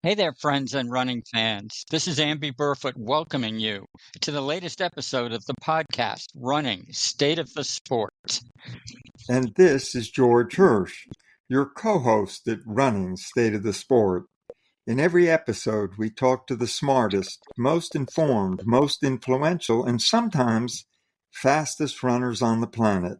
Hey there, friends and running fans. This is Amby Burfoot welcoming you to the latest episode of the podcast, Running State of the Sport. And this is George Hirsch, your co-host at Running State of the Sport. In every episode, we talk to the smartest, most informed, most influential, and sometimes fastest runners on the planet.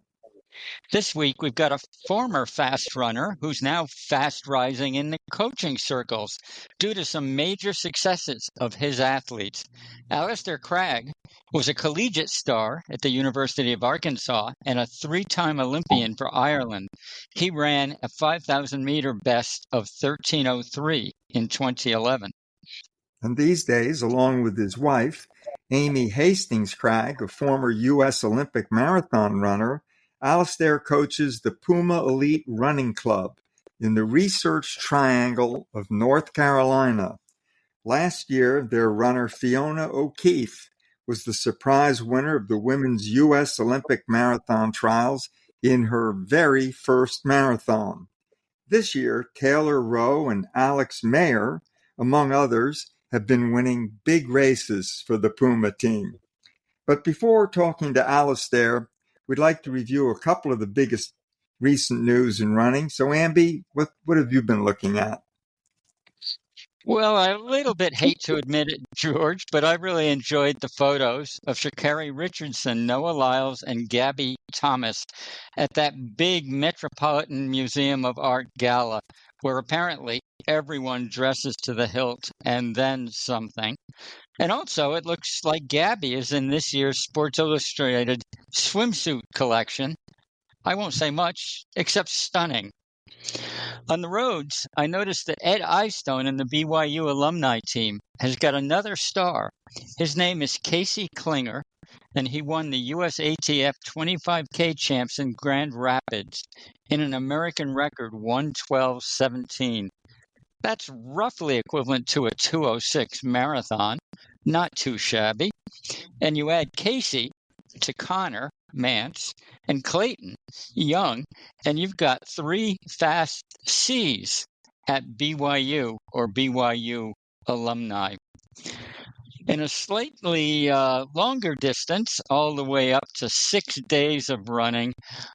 This week, we've got a former fast runner who's now fast rising in the coaching circles due to some major successes of his athletes. Alistair Cragg was a collegiate star at the University of Arkansas and a three-time Olympian for Ireland. He ran a 5,000-meter best of 13:03 in 2011. And these days, along with his wife, Amy Hastings Cragg, a former U.S. Olympic marathon runner, Alistair coaches the Puma Elite Running Club in the Research Triangle of North Carolina. Last year, their runner Fiona O'Keeffe was the surprise winner of the women's U.S. Olympic marathon trials in her very first marathon. This year, Taylor Rowe and Alex Maier, among others, have been winning big races for the Puma team. But before talking to Alistair, we'd like to review a couple of the biggest recent news in running. So, Amby, what have you been looking at? Well, I a little bit hate to admit it, George, but I really enjoyed the photos of Sha'Carri Richardson, Noah Lyles, and Gabby Thomas at that big Metropolitan Museum of Art gala, where apparently everyone dresses to the hilt and then something. And also, it looks like Gabby is in this year's Sports Illustrated swimsuit collection. I won't say much, except stunning. On the roads, I noticed that Ed Eyestone in the BYU alumni team has got another star. His name is Casey Klinger, and he won the US ATF 25K champs in Grand Rapids in an American record 1:12:17. That's roughly equivalent to a 2:06 marathon. Not too shabby. And you add Casey to Connor, Mance, and Clayton, Young, and you've got three fast C's at BYU or BYU alumni. In a slightly longer distance, all the way up to 6 days of running,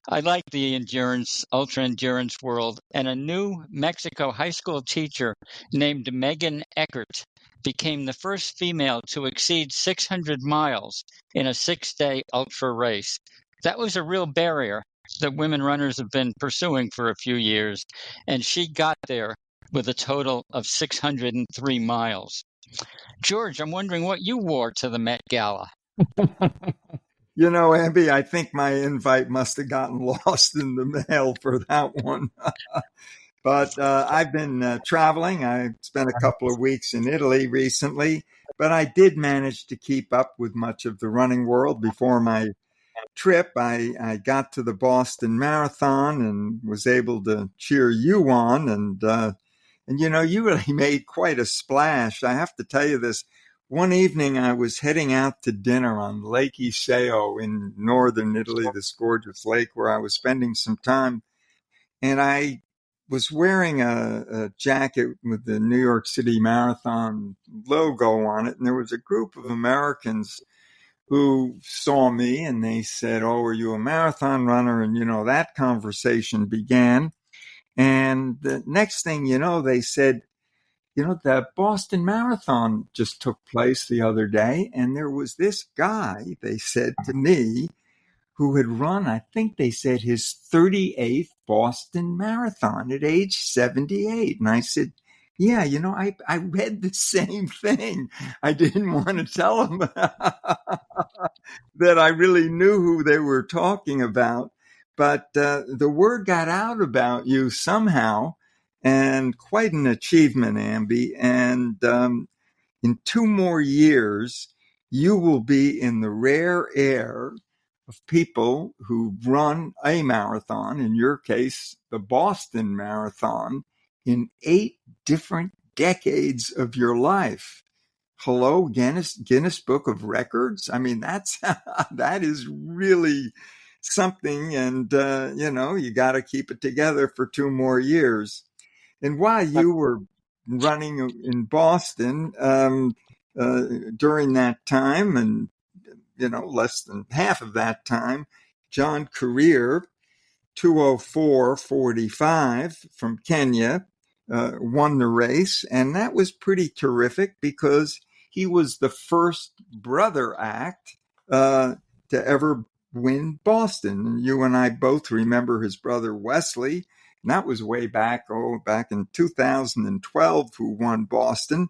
I like the endurance, ultra-endurance world, and a new Mexico high school teacher named Megan Eckert became the first female to exceed 600 miles in a 6-day ultra race. That was a real barrier that women runners have been pursuing for a few years, and she got there with a total of 603 miles. George, I'm wondering what you wore to the Met Gala. You know, Amby, I think my invite must have gotten lost in the mail for that one. But I've been traveling. I spent a couple of weeks in Italy recently, but I did manage to keep up with much of the running world before my trip. I got to the Boston Marathon and was able to cheer you on. And you know, you really made quite a splash. I have to tell you this. One evening, I was heading out to dinner on Lake Iseo in northern Italy, this gorgeous lake where I was spending some time. And I was wearing a jacket with the New York City Marathon logo on it. And there was a group of Americans who saw me and they said, "Oh, are you a marathon runner?" And, you know, that conversation began. And the next thing you know, they said, "You know, the Boston Marathon just took place the other day. And there was this guy," they said to me, "who had run, I think they said, his 38th Boston Marathon at age 78. And I said, "Yeah, you know, I read the same thing. I didn't want to tell them that I really knew who they were talking about. But the word got out about you somehow, and quite an achievement, Amby. And in 2 more years, you will be in the rare air of people who run a marathon, in your case, the Boston Marathon, in 8 different decades of your life. Hello, Guinness Book of Records. I mean, that is really something. And, you know, you got to keep it together for 2 more years. And while you were running in Boston during that time, and less than half of that time, John Career, 2:04:45 from Kenya, won the race, and that was pretty terrific because he was the first brother act to ever win Boston. And you and I both remember his brother Wesley, and that was way back in 2012, who won Boston.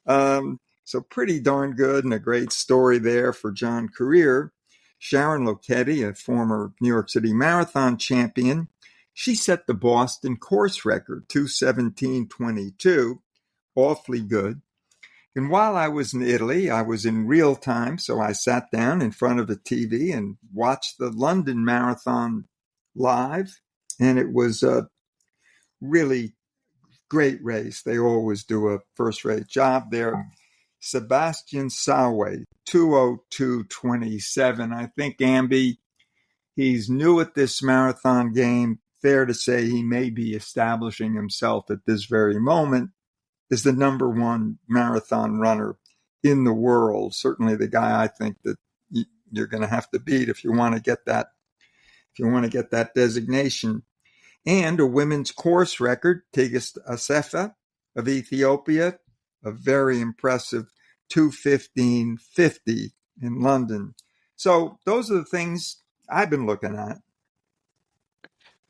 So pretty darn good, and a great story there for John Career. Sharon Lokedi, a former New York City Marathon champion, she set the Boston course record, 2:17:22, awfully good. And while I was in Italy, I was in real time, so I sat down in front of the TV and watched the London Marathon live, and it was a really great race. They always do a first-rate job there. Sebastian Sawe, 2:02:27. I think, Amby, he's new at this marathon game. Fair to say he may be establishing himself at this very moment as the number one marathon runner in the world. Certainly the guy I think that you're going to have to beat if you want to get that designation. And a women's course record, Tigist Assefa of Ethiopia, a very impressive 2:15:50 in London. So those are the things I've been looking at.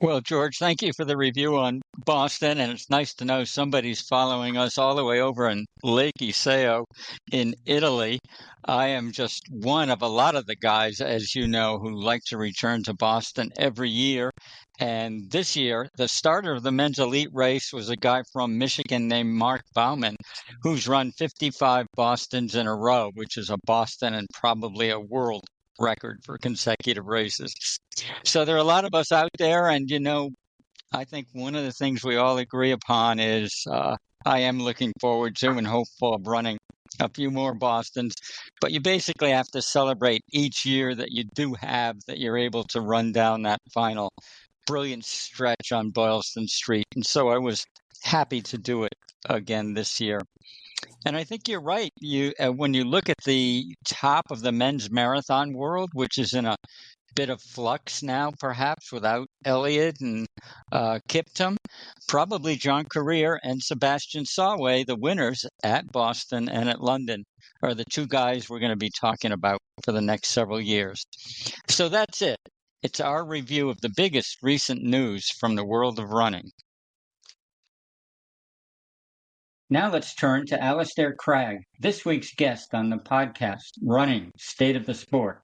Well, George, thank you for the review on Boston, and it's nice to know somebody's following us all the way over in Lake Iseo in Italy. I am just one of a lot of the guys, as you know, who like to return to Boston every year. And this year, the starter of the men's elite race was a guy from Michigan named Mark Bauman, who's run 55 Bostons in a row, which is a Boston and probably a world record for consecutive races. So there are a lot of us out there, and I think one of the things we all agree upon is I am looking forward to and hopeful of running a few more Bostons, but you basically have to celebrate each year that you do have, that you're able to run down that final brilliant stretch on Boylston Street. And so I was happy to do it again this year. And I think you're right. When you look at the top of the men's marathon world, which is in a bit of flux now, perhaps without Elliott and Kiptum, probably John Career and Sebastian Sawe, the winners at Boston and at London, are the two guys we're going to be talking about for the next several years. So that's it. It's our review of the biggest recent news from the world of running. Now let's turn to Alistair Cragg, this week's guest on the podcast, Running, State of the Sport.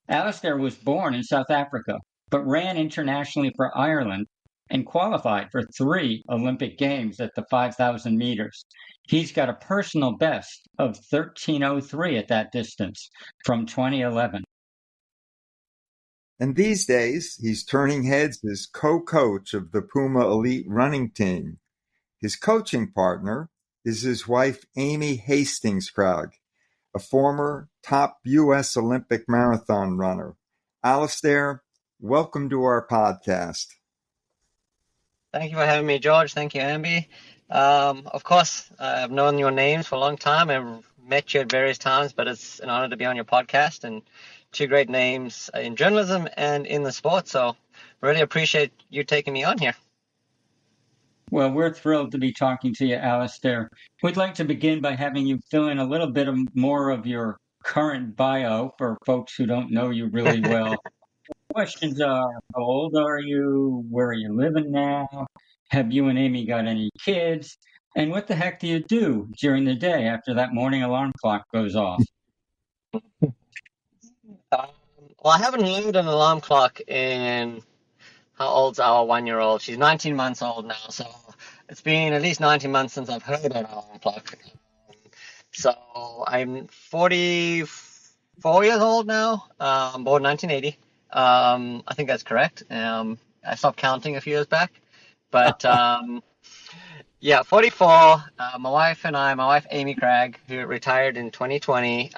Alistair was born in South Africa, but ran internationally for Ireland and qualified for 3 Olympic Games at the 5,000 meters. He's got a personal best of 13:03 at that distance from 2011. And these days, he's turning heads as co-coach of the Puma Elite Running team. His coaching partner is his wife, Amy Hastings Cragg, a former top U.S. Olympic marathon runner. Alistair, welcome to our podcast. Thank you for having me, George. Thank you, Amby. Of course, I've known your names for a long time. I've met you at various times, but it's an honor to be on your podcast, and 2 great names in journalism and in the sport. So really appreciate you taking me on here. Well, we're thrilled to be talking to you, Alistair. We'd like to begin by having you fill in a little bit more of your current bio for folks who don't know you really well. Questions are, how old are you? Where are you living now? Have you and Amy got any kids? And what the heck do you do during the day after that morning alarm clock goes off? Well, I haven't heard an alarm clock in... How old's our 1-year-old? She's 19 months old now, so it's been at least 19 months since I've heard an alarm clock. So I'm 44 years old now. I'm born 1980. I think that's correct. I stopped counting a few years back, but yeah, 44. My wife Amy Cragg, who retired in 2020,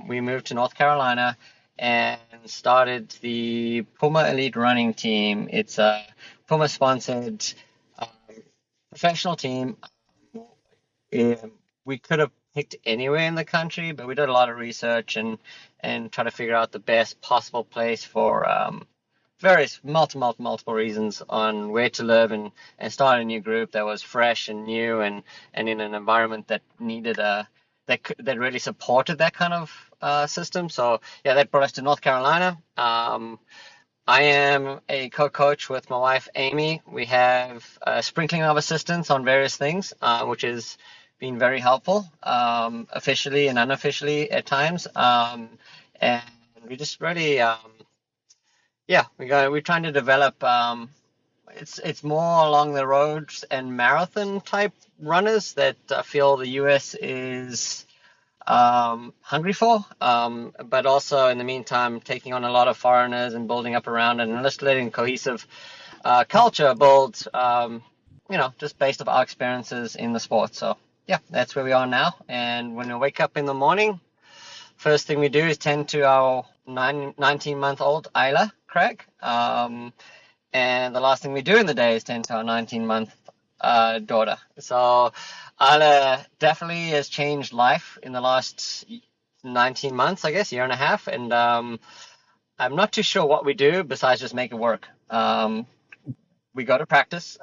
we moved to North Carolina and started the Puma Elite Running team. It's a Puma-sponsored professional team. we could have picked anywhere in the country, but we did a lot of research and try to figure out the best possible place for various multiple reasons on where to live and start a new group that was fresh and new and in an environment that needed that really supported that kind of system. So yeah, that brought us to North Carolina. I am a co-coach with my wife Amy. We have a sprinkling of assistants on various things, which has been very helpful, officially and unofficially at times. And we just really we're trying to develop. It's more along the roads and marathon type runners that I feel the US is hungry for. But also in the meantime, taking on a lot of foreigners and building up around it and just letting cohesive culture build. Just based off our experiences in the sport. So yeah, that's where we are now. And when we wake up in the morning, first thing we do is tend to our 19-month-old Isla Cragg. And the last thing we do in the day is tend to our 19-month daughter. So Isla definitely has changed life in the last 19 months, I guess, year and a half. And I'm not too sure what we do besides just make it work. We go to practice.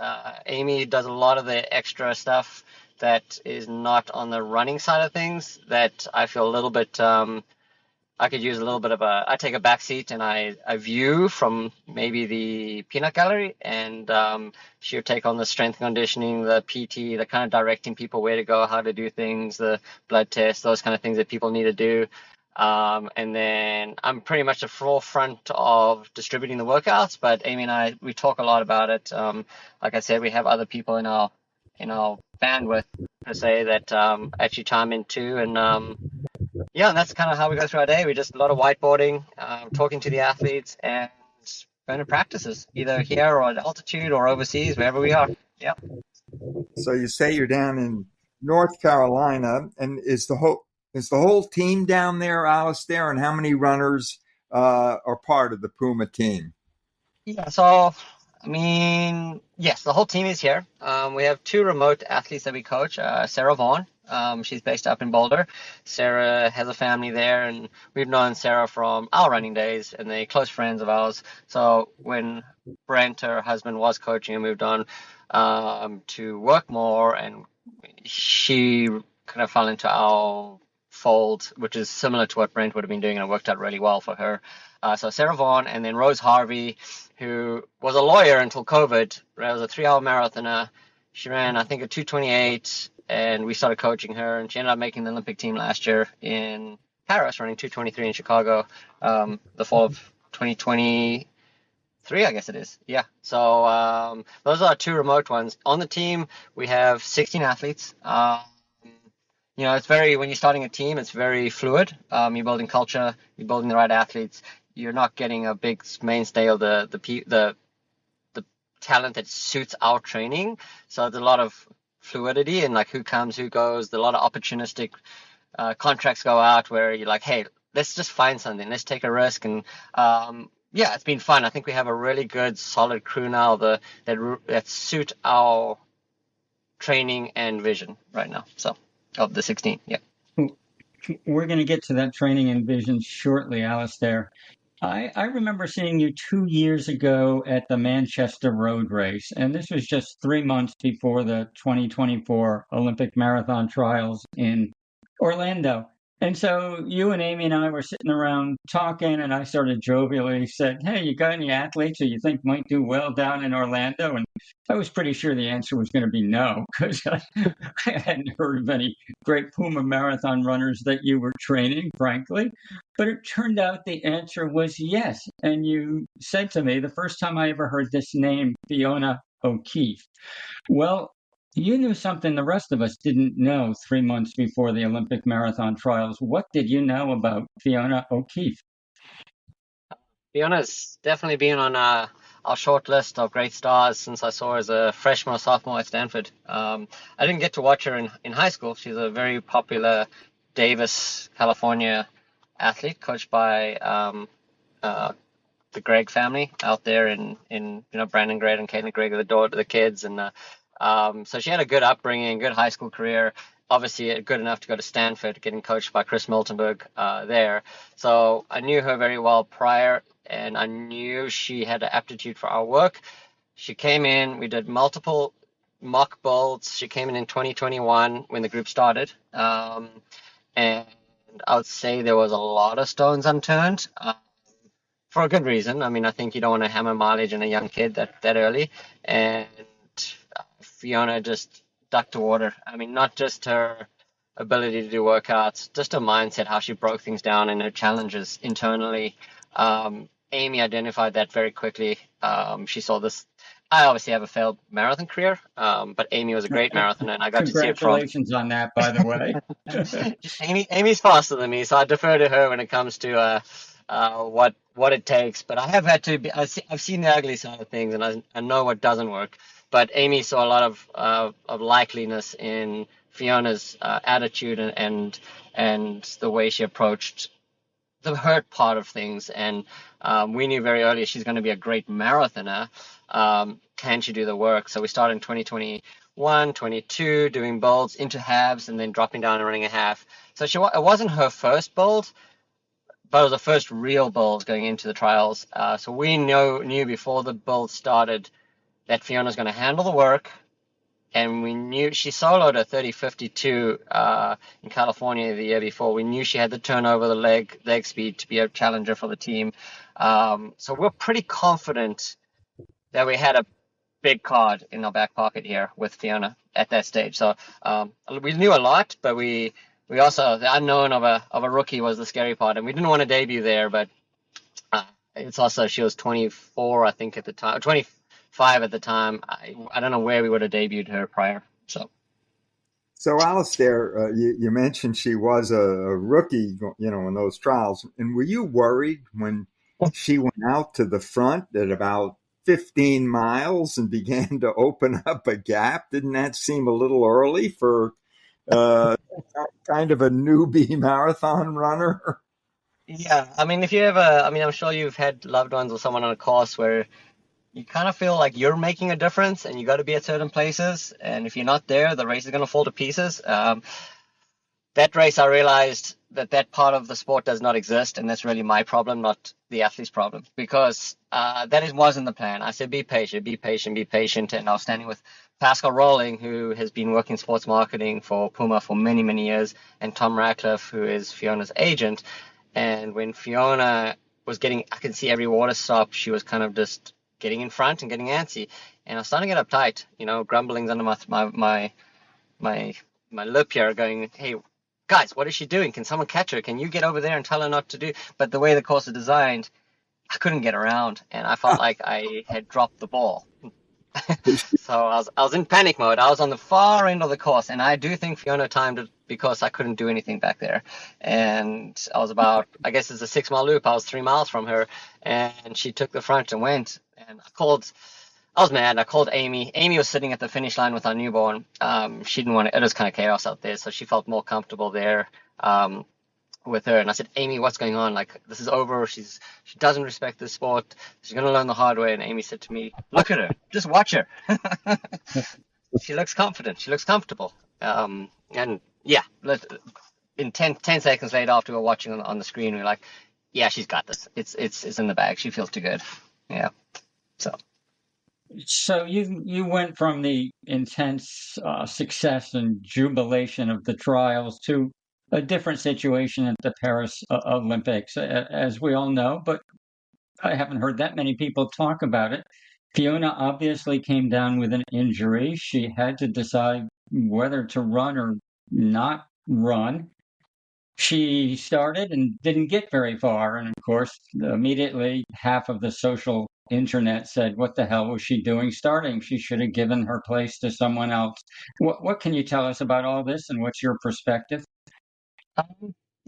Amy does a lot of the extra stuff that is not on the running side of things that I feel a little bit I could use a little bit of I take a back seat and I view from maybe the peanut gallery, and she'll take on the strength conditioning, the PT, the kind of directing people where to go, how to do things, the blood tests, those kind of things that people need to do. And then I'm pretty much the forefront of distributing the workouts, but Amy and I, we talk a lot about it. Like I said, we have other people in our bandwidth per se that actually chime in too, and and that's kind of how we go through our day. We just a lot of whiteboarding, talking to the athletes, and going to practices, either here or at altitude or overseas, wherever we are. Yeah. So you say you're down in North Carolina, and is the whole team down there, Alistair? And how many runners are part of the Puma team? Yeah. So, I mean, yes, the whole team is here. We have two remote athletes that we coach. Sarah Vaughn. She's based up in Boulder. Sarah has a family there, and we've known Sarah from our running days, and they're close friends of ours. So when Brent, her husband, was coaching and moved on to work more, and she kind of fell into our fold, which is similar to what Brent would have been doing, and it worked out really well for her. So Sarah Vaughn, and then Rose Harvey, who was a lawyer until COVID. Was a 3-hour marathoner. She ran, I think, a 2:28. And we started coaching her, and she ended up making the Olympic team last year in Paris, running 2:23 in Chicago, the fall of 2023, I guess it is. Yeah. So those are our two remote ones. On the team, we have 16 athletes. It's when you're starting a team, it's very fluid. You're building culture, you're building the right athletes. You're not getting a big mainstay of the talent that suits our training. So there's a lot of fluidity and like who comes, who goes. A lot of opportunistic contracts go out where you're like, hey, let's just find something, let's take a risk, and it's been fun. I think we have a really good, solid crew now that suit our training and vision right now. So of the 16, yeah. We're going to get to that training and vision shortly, Alistair. I remember seeing you 2 years ago at the Manchester Road Race, and this was just 3 months before the 2024 Olympic Marathon Trials in Orlando. And so you and Amy and I were sitting around talking, and I sort of jovially said, hey, you got any athletes who you think might do well down in Orlando? And I was pretty sure the answer was going to be no, because I hadn't heard of any great Puma marathon runners that you were training, frankly. But it turned out the answer was yes. And you said to me, the first time I ever heard this name, Fiona O'Keeffe. Well, you knew something the rest of us didn't know 3 months before the Olympic Marathon Trials. What did you know about Fiona O'Keeffe? Fiona's definitely been on our short list of great stars since I saw her as a freshman or sophomore at Stanford. I didn't get to watch her in high school. She's a very popular Davis, California athlete, coached by the Gregg family out there in Brandon Gregg and Caitlin Gregg are the kids, and so she had a good upbringing, good high school career, obviously good enough to go to Stanford, getting coached by Chris Miltenberg there. So I knew her very well prior, and I knew she had an aptitude for our work. She came in, we did multiple mock builds. She came in 2021 when the group started. And I would say there was a lot of stones unturned for a good reason. I mean, I think you don't want to hammer mileage in a young kid that early. And Fiona just ducked to water. I mean, not just her ability to do workouts, just her mindset, how she broke things down and her challenges internally. Amy identified that very quickly. She saw this. I obviously have a failed marathon career, but Amy was a great marathoner, and I got to see it from. Congratulations on that, by the way. Amy's faster than me, so I defer to her when it comes to what it takes. But I have had to be. I've seen the ugly side of things, and I know what doesn't work. But Amy saw a lot of likeliness in Fiona's attitude and the way she approached the hurt part of things. And we knew very early she's going to be a great marathoner. Can she do the work? So we started in 2021, 22, doing builds into halves and then dropping down and running a half. So it wasn't her first build, but it was the first real build going into the trials. So we knew before the build started that Fiona's going to handle the work. And we knew she soloed a 30:52 in California the year before. We knew she had the turnover, the leg speed to be a challenger for the team. So we're pretty confident that we had a big card in our back pocket here with Fiona at that stage. So we knew a lot, but we also, the unknown of a rookie was the scary part, and we didn't want to debut there. But it's also, she was 24, I think, at the time, 25 at the time. I don't know where we would have debuted her prior. So Alistair, you mentioned she was a rookie, in those trials. And were you worried when she went out to the front at about 15 miles and began to open up a gap? Didn't that seem a little early for kind of a newbie marathon runner? Yeah, I mean, I'm sure you've had loved ones or someone on a course where you kind of feel like you're making a difference and you got to be at certain places. And if you're not there, the race is going to fall to pieces. That race, I realized that part of the sport does not exist. And that's really my problem, not the athlete's problem, because wasn't the plan. I said, be patient, be patient, be patient. And I was standing with Pascal Rowling, who has been working sports marketing for Puma for many, many years, and Tom Ratcliffe, who is Fiona's agent. And when Fiona was I could see every water stop, she was kind of just getting in front and getting antsy, and I was starting to get uptight, grumblings under my lip here, going, "Hey, guys, what is she doing? Can someone catch her? Can you get over there and tell her not to do?" But the way the course is designed, I couldn't get around, and I felt like I had dropped the ball. So I was in panic mode. I was on the far end of the course, and I do think Fiona timed it because I couldn't do anything back there. And I was about, I guess it's a 6-mile loop. I was 3 miles from her, and she took the front and went. And I was mad. I called Amy. Amy was sitting at the finish line with our newborn. She didn't want it. It was kind of chaos out there, so she felt more comfortable there with her. And I said, "Amy, what's going on? Like, this is over. She doesn't respect the sport. She's going to learn the hard way." And Amy said to me, "Look at her. Just watch her. She looks confident. She looks comfortable." And yeah, in 10 seconds later, after we were watching on the screen, we were like, "Yeah, she's got this. It's in the bag. She feels too good." Yeah. So you went from the intense success and jubilation of the trials to a different situation at the Paris Olympics, as we all know, but I haven't heard that many people talk about it. Fiona obviously came down with an injury. She had to decide whether to run or not run. She started and didn't get very far. And of course, immediately half of the social internet said, "What the hell was she doing starting? She should have given her place to someone else." What can you tell us about all this, and what's your perspective?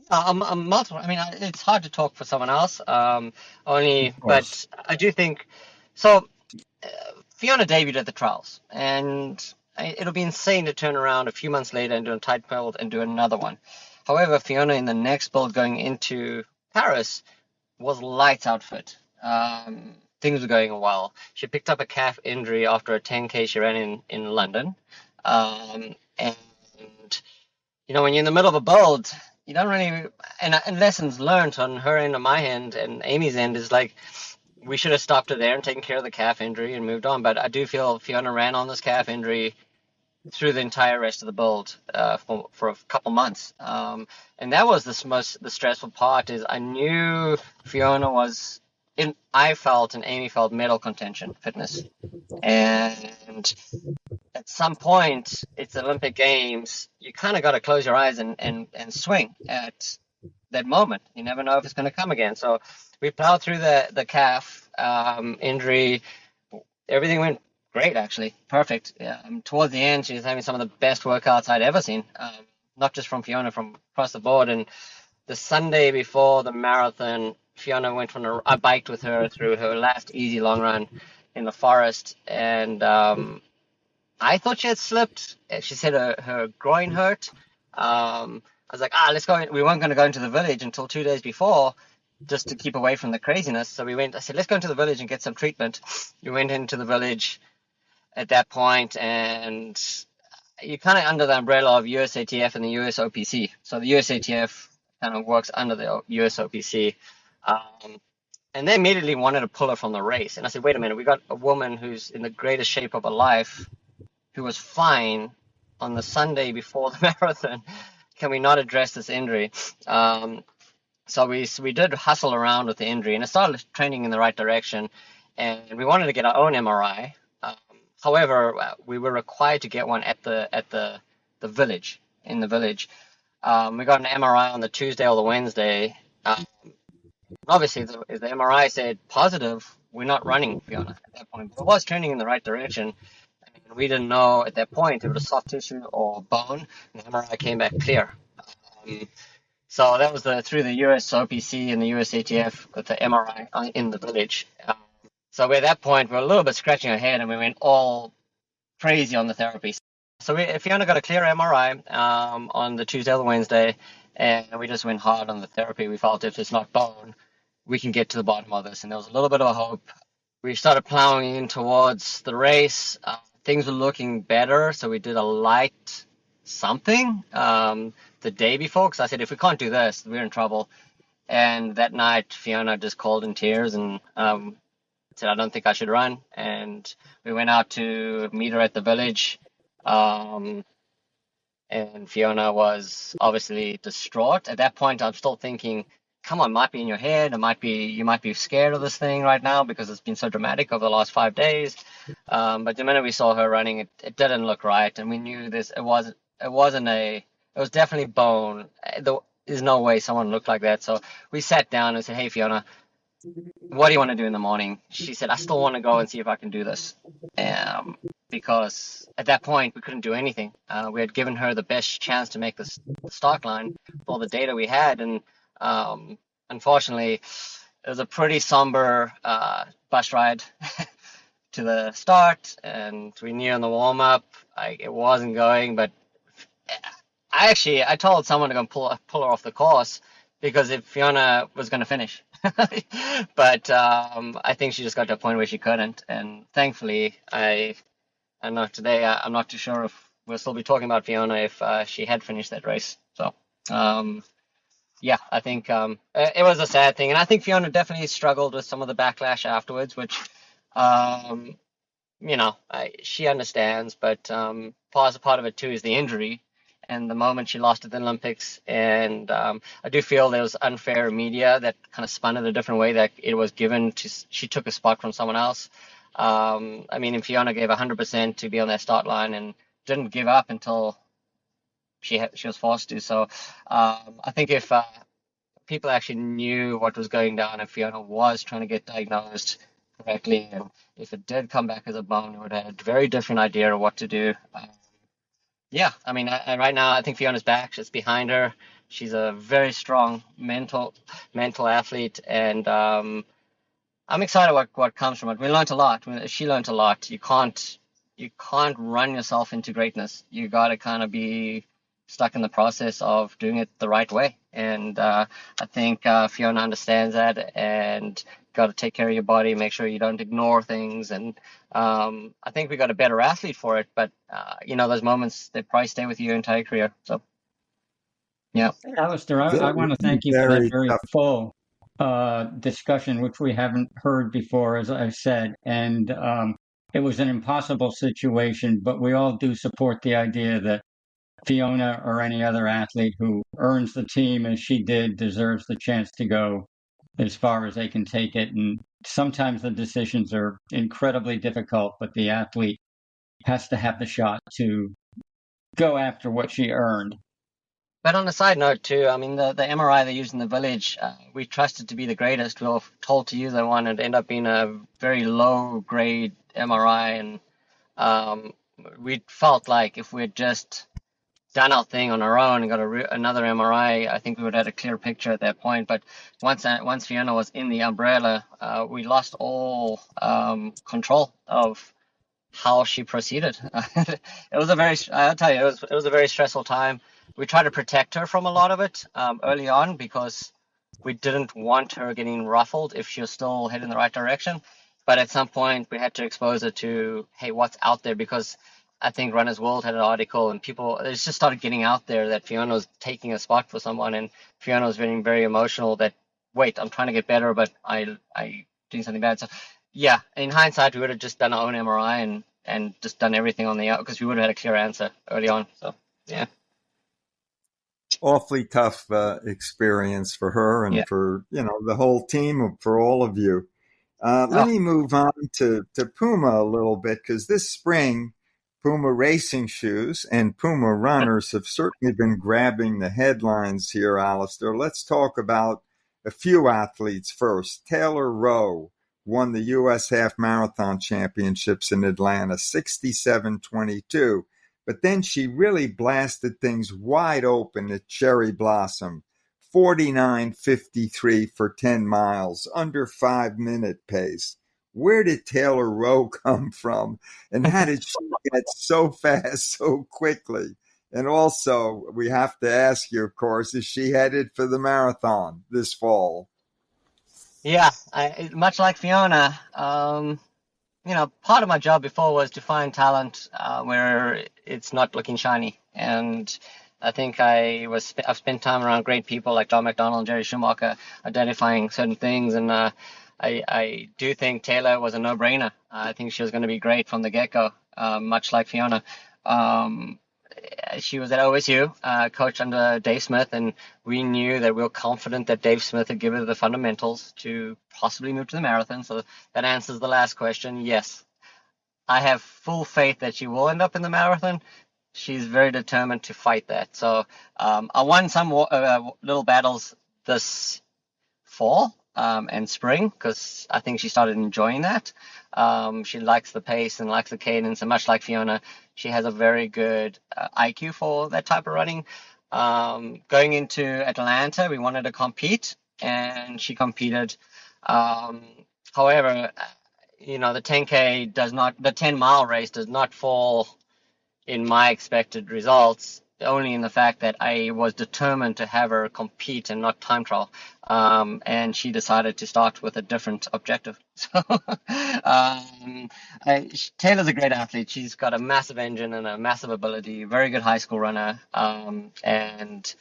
I'm multiple. I mean, it's hard to talk for someone else. But I do think so. Fiona debuted at the trials, and it'll be insane to turn around a few months later and do a tight build and do another one. However, Fiona in the next build going into Paris was lights out fit. Things were going well. She picked up a calf injury after a 10K she ran in London. And when you're in the middle of a build, you don't really, and lessons learned on her end, on my end, and Amy's end is like, we should have stopped her there and taken care of the calf injury and moved on. But I do feel Fiona ran on this calf injury through the entire rest of the build for a couple months. And that was the stressful part is I knew Fiona was I felt and Amy felt medal contention fitness. And at some point, it's the Olympic Games, you kind of got to close your eyes and swing at that moment. You never know if it's going to come again. So we plowed through the calf injury. Everything went great, actually. Perfect. Towards the end, she was having some of the best workouts I'd ever seen, not just from Fiona, from across the board. And the Sunday before the marathon, Fiona went I biked with her through her last easy long run in the forest. And I thought she had slipped. She said her groin hurt. I was like, let's go. We weren't going to go into the village until 2 days before, just to keep away from the craziness. So I said, let's go into the village and get some treatment. We went into the village at that point, and you're kind of under the umbrella of USATF and the USOPC. So the USATF kind of works under the USOPC. And they immediately wanted to pull her from the race. And I said, wait a minute, we got a woman who's in the greatest shape of her life, who was fine on the Sunday before the marathon. Can we not address this injury? So we did hustle around with the injury, and it started trending in the right direction. And we wanted to get our own MRI. However, we were required to get one at the village, in the village. We got an MRI on the Tuesday or the Wednesday. Obviously, if the MRI said positive, we're not running, Fiona, at that point. But it was trending in the right direction. And we didn't know at that point if it was soft tissue or bone. And the MRI came back clear. So that was through the USOPC and the USATF with the MRI in the village. So at that point, we're a little bit scratching our head, and we went all crazy on the therapy. So Fiona got a clear MRI on the Tuesday or the Wednesday, and we just went hard on the therapy. We felt if it's not bone, we can get to the bottom of this. And there was a little bit of a hope. We started plowing in towards the race. Things were looking better, so we did a light something the day before, because I said, if we can't do this, we're in trouble. And that night, Fiona just called in tears and said, I don't think I should run. And we went out to meet her at the village. And Fiona was obviously distraught. At that point, I'm still thinking, come on, might be in your head. You might be scared of this thing right now because it's been so dramatic over the last 5 days. But the minute we saw her running, it didn't look right. And we knew this, it was definitely bone. There's no way someone looked like that. So we sat down and said, hey, Fiona, what do you want to do in the morning? She said, I still want to go and see if I can do this. Because at that point, we couldn't do anything. We had given her the best chance to make the start line with all the data we had. And unfortunately, it was a pretty somber bus ride to the start. And we knew in the warm-up, it wasn't going. But I told someone to go pull her off the course, because if Fiona was going to finish. But I think she just got to a point where she couldn't. And thankfully, I know today, I'm not too sure if we'll still be talking about Fiona if she had finished that race. So, yeah, I think it was a sad thing. And I think Fiona definitely struggled with some of the backlash afterwards, which, she understands. But part of it, too, is the injury. And the moment she lost at the Olympics, and I do feel there was unfair media that kind of spun it a different way, that it was she took a spot from someone else. And Fiona gave 100% to be on that start line and didn't give up until she was forced to. So I think if people actually knew what was going down, and Fiona was trying to get diagnosed correctly, and if it did come back as a bone, we would have had a very different idea of what to do. Yeah, right now I think Fiona's back. She's behind her. She's a very strong mental athlete, and I'm excited what comes from it. We learned a lot. She learned a lot. You can't run yourself into greatness. You got to kind of be stuck in the process of doing it the right way. And I think Fiona understands that, and got to take care of your body, make sure you don't ignore things. And I think we got a better athlete for it. But those moments, they probably stay with you your entire career. So. Yeah. Alistair, I want to thank you for that very very tough. full discussion, which we haven't heard before, as I've said. And it was an impossible situation, but we all do support the idea that Fiona or any other athlete who earns the team as she did deserves the chance to go as far as they can take it. And sometimes the decisions are incredibly difficult, but the athlete has to have the shot to go after what she earned. But on a side note too, I mean the MRI they used in the village, we trusted to be the greatest. We were told to use that one, and it ended up being a very low grade MRI, and um, we felt like if we had just done our thing on our own and got another MRI, I think we would have had a clear picture at that point. But once Fiona was in the umbrella, we lost all control of how she proceeded. It was a very, I'll tell you, it was a very stressful time. We tried to protect her from a lot of it early on because we didn't want her getting ruffled if she was still heading in the right direction. But at some point, we had to expose her to, hey, what's out there? Because I think Runner's World had an article, and people, it just started getting out there that Fiona was taking a spot for someone, and Fiona was getting very emotional that, wait, I'm trying to get better, but I doing something bad. So yeah, in hindsight, we would have just done our own MRI and just done everything on the out because we would have had a clear answer early on. So yeah, Awfully tough experience for her yeah. and for the whole team, for all of you. Let Oh, me move on to Puma a little bit, because this spring, Puma racing shoes and Puma runners have certainly been grabbing the headlines here, Alistair. Let's talk about a few athletes first. Taylor Rowe won the U.S. Half Marathon Championships in Atlanta, 67:22. But then she really blasted things wide open at Cherry Blossom, 49:53 for 10 miles, under 5-minute pace. Where did Taylor Rowe come from? And how did she get so fast so quickly? And also, we have to ask you, of course, is she headed for the marathon this fall? yeah. Much like Fiona, part of my job before was to find talent where it's not looking shiny, and I think I've spent time around great people like John McDonnell and Jerry Schumacher, identifying certain things, and I do think Taylor was a no-brainer. I think she was going to be great from the get-go, much like Fiona. Um, she was at OSU, coached under Dave Smith, and we knew that we were confident that Dave Smith had given her the fundamentals to possibly move to the marathon. So that answers the last question. Yes, I have full faith that she will end up in the marathon. She's very determined to fight that. So I won some little battles this fall and spring because I think she started enjoying that. She likes the pace and likes the cadence, and much like Fiona, she has a very good IQ for that type of running. Going into Atlanta, we wanted to compete, and she competed. However, the 10K the 10-mile race does not fall in my expected results, only in the fact that I was determined to have her compete and not time trial. And she decided to start with a different objective. So Taylor's a great athlete. She's got a massive engine and a massive ability, very good high school runner. And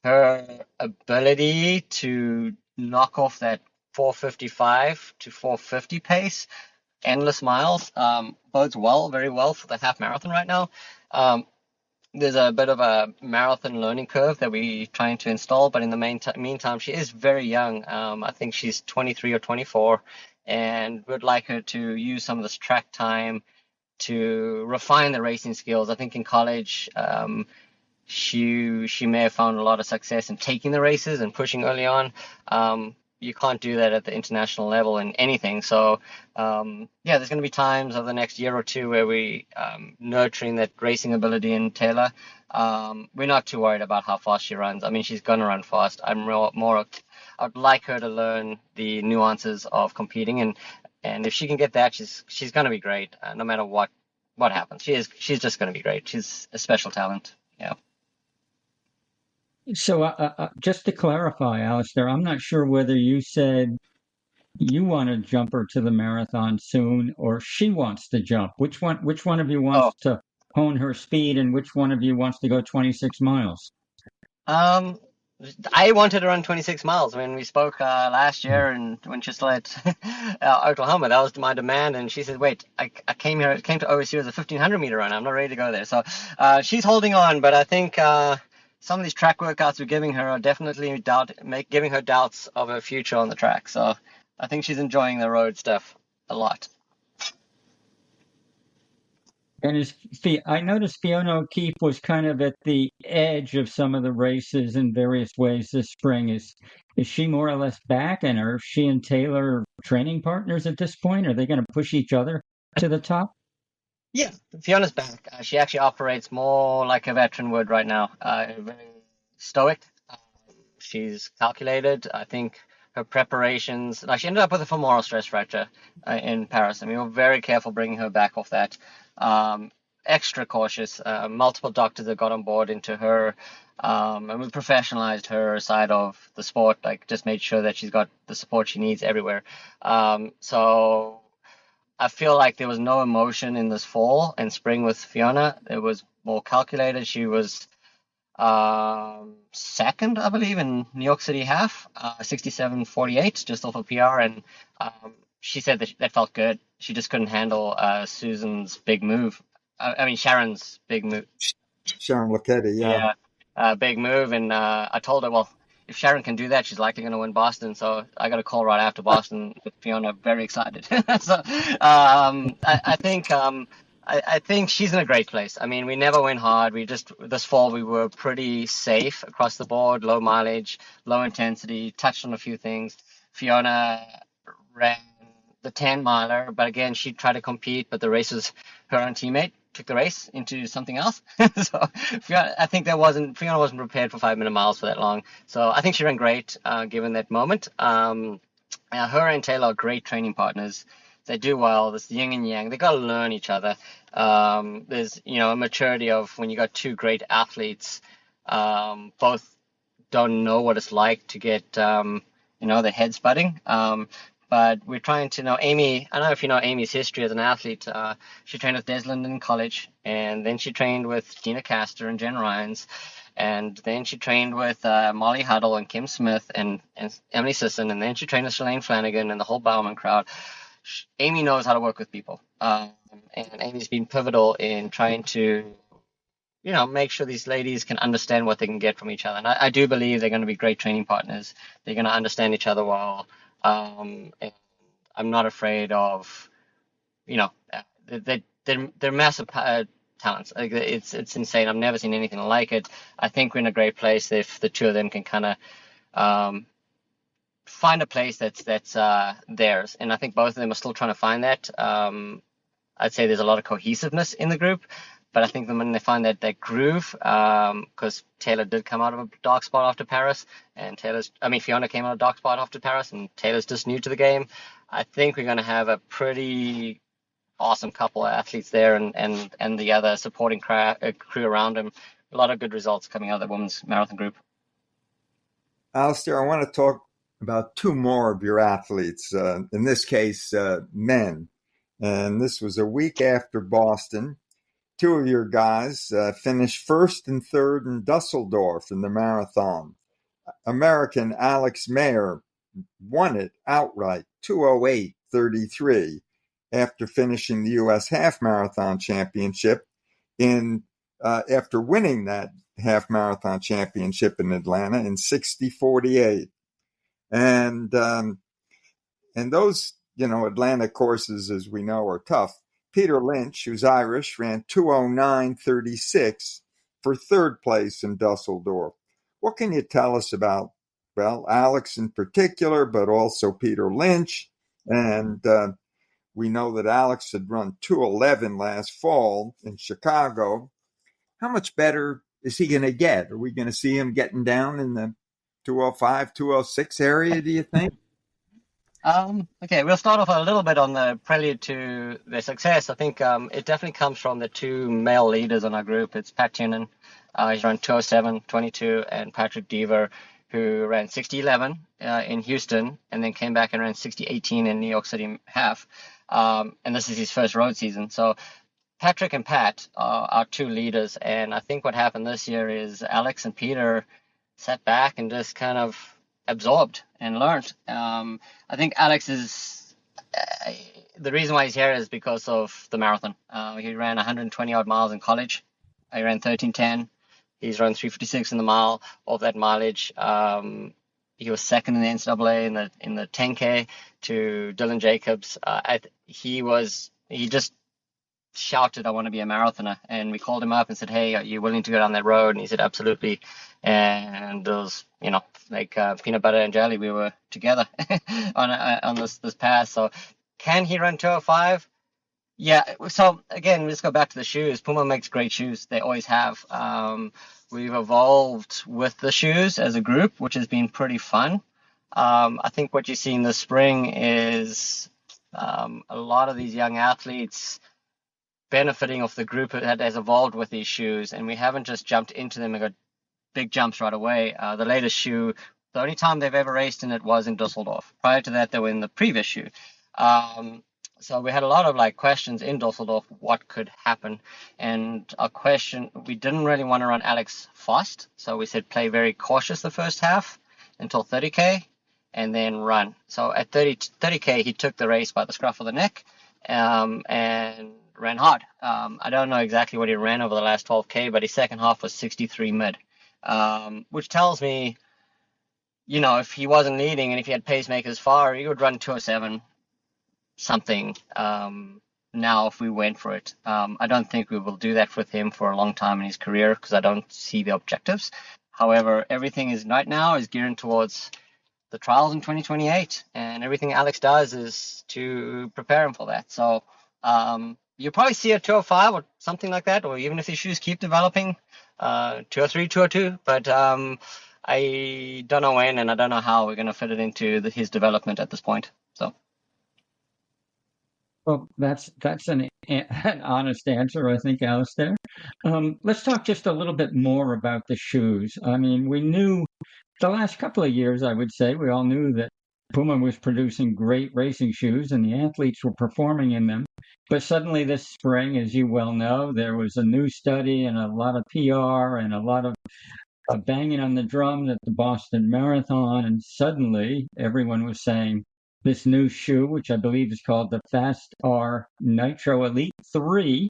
her ability to knock off that 4:55 to 4:50 pace, endless miles, bodes very well for the half marathon right now. There's a bit of a marathon learning curve that we're trying to install, but in the meantime, she is very young. I think she's 23 or 24, and would like her to use some of this track time to refine the racing skills. I think in college, she may have found a lot of success in taking the races and pushing early on. You can't do that at the international level in anything. So, there's going to be times over the next year or two where we nurturing that racing ability in Taylor. We're not too worried about how fast she runs. I mean, she's going to run fast. I'd like her to learn the nuances of competing, and if she can get that, she's going to be great. No matter what happens, she's just going to be great. She's a special talent. Yeah. So, just to clarify, Alistair, I'm not sure whether you said you want to jump her to the marathon soon, or she wants to jump. Which one of you Oh, wants to hone her speed, and which one of you wants to go 26 miles? Um, I wanted to run 26 miles when we spoke last year, and when she's still at Oklahoma. That was my demand, and she said, "Wait, I came to OSU as a 1500-meter runner. I'm not ready to go there." So she's holding on, but I think some of these track workouts we're giving her are definitely giving her doubts of her future on the track. So I think she's enjoying the road stuff a lot. And I noticed Fiona O'Keeffe was kind of at the edge of some of the races in various ways this spring. Is she more or less back, and are she and Taylor training partners at this point? Are they going to push each other to the top? Yeah, Fiona's back. She actually operates more like a veteran would right now. Very stoic. She's calculated. I think her preparations. Like, she ended up with a femoral stress fracture in Paris, and we were very careful bringing her back off that. Extra cautious. Multiple doctors have got on board into her, and we professionalized her side of the sport. Like, just made sure that she's got the support she needs everywhere. So I feel like there was no emotion in this fall and spring with Fiona. It was more calculated. She was second, I believe, in New York City half, 67:48, just off a PR, and she said that felt good. She just couldn't handle Susan's big move. I mean, Sharon's big move. Sharon Lucchetti, yeah. Yeah, big move, and I told her, well, if Sharon can do that, she's likely going to win Boston. So I got a call right after Boston with Fiona, very excited. So I think I think she's in a great place. I mean, we never went hard. This fall we were pretty safe across the board, low mileage, low intensity. Touched on a few things. Fiona ran the 10 miler, but again, she tried to compete, but the race was her own teammate took the race into something else. So I think Fiona wasn't prepared for 5-minute miles for that long. So I think she ran great given that moment. Her and Taylor are great training partners. They do well. This yin and yang. They got to learn each other. There's a maturity of when you got two great athletes, both don't know what it's like to get their heads butting. But we're trying to know Amy. I don't know if you know Amy's history as an athlete. She trained with Des Linden in college, and then she trained with Gina Castor and Jen Ryans, and then she trained with Molly Huddle and Kim Smith and Emily Sisson, and then she trained with Shalane Flanagan and the whole Bauman crowd. Amy knows how to work with people, and Amy's been pivotal in trying to make sure these ladies can understand what they can get from each other. And I do believe they're going to be great training partners. They're going to understand each other well. And I'm not afraid of, they're massive talents. Like, it's insane. I've never seen anything like it. I think we're in a great place if the two of them can kind of find a place that's theirs. And I think both of them are still trying to find that. I'd say there's a lot of cohesiveness in the group. But I think when they find that groove, because Taylor did come out of a dark spot after Paris, and Fiona came out of a dark spot after Paris, and Taylor's just new to the game. I think we're going to have a pretty awesome couple of athletes there, and the other supporting crew around him. A lot of good results coming out of the women's marathon group. Alistair, I want to talk about two more of your athletes, in this case, men. And this was a week after Boston. Two of your guys finished first and third in Dusseldorf in the marathon. American Alex Maier won it outright, 2:08:33, after finishing the U.S. Half Marathon Championship after winning that Half Marathon Championship in Atlanta in 60:48. And those, Atlanta courses, as we know, are tough. Peter Lynch, who's Irish, ran 2:09:36 for third place in Dusseldorf. What can you tell us about, Alex in particular, but also Peter Lynch? And we know that Alex had run 2:11 last fall in Chicago. How much better is he going to get? Are we going to see him getting down in the 2:05, 2:06 area, do you think? Okay, we'll start off a little bit on the prelude to their success. I think it definitely comes from the two male leaders in our group. It's Pat Tiernan, he's run 2:07:22, and Patrick Deaver, who ran 60:11 in Houston, and then came back and ran 60:18 in New York City half. And this is his first road season. So Patrick and Pat are our two leaders, and I think what happened this year is Alex and Peter sat back and just kind of absorbed and learned. I think Alex is the reason why he's here is because of the marathon. He ran 120 odd miles in college. I ran 13:10. He's run 3:56 in the mile of that mileage. He was second in the NCAA in the 10K to Dylan Jacobs. He just shouted, "I want to be a marathoner," and we called him up and said, "Hey, are you willing to go down that road?" And he said, "Absolutely." And it was, like peanut butter and jelly. We were together on this path. So, can he run 2:05? Yeah. So again, let's go back to the shoes. Puma makes great shoes. They always have. We've evolved with the shoes as a group, which has been pretty fun. I think what you see in the spring is a lot of these young athletes benefiting off the group that has evolved with these shoes, and we haven't just jumped into them and got big jumps right away. The latest shoe, the only time they've ever raced in it was in Dusseldorf. Prior to that, they were in the previous shoe. So we had a lot of questions in Dusseldorf, what could happen? And our question, we didn't really want to run Alex fast. So we said play very cautious the first half until 30K and then run. So at 30K, he took the race by the scruff of the neck and ran hard. I don't know exactly what he ran over the last 12K, but his second half was 63 mid, which tells me, if he wasn't leading and if he had pacemakers far, he would run 2:07 something now if we went for it. I don't think we will do that with him for a long time in his career because I don't see the objectives. However, everything is right now is gearing towards the trials in 2028, and everything Alex does is to prepare him for that. So you'll probably see a 2:05 or something like that, or even if his shoes keep developing, 2:03, 2:02. But I don't know when, and I don't know how we're going to fit it into his development at this point. So. Well, that's an honest answer, I think, Alistair. Let's talk just a little bit more about the shoes. I mean, we knew the last couple of years, I would say, we all knew that Puma was producing great racing shoes and the athletes were performing in them. But suddenly this spring, as you well know, there was a new study and a lot of PR and a lot of banging on the drum at the Boston Marathon. And suddenly everyone was saying, this new shoe, which I believe is called the Fast R Nitro Elite 3,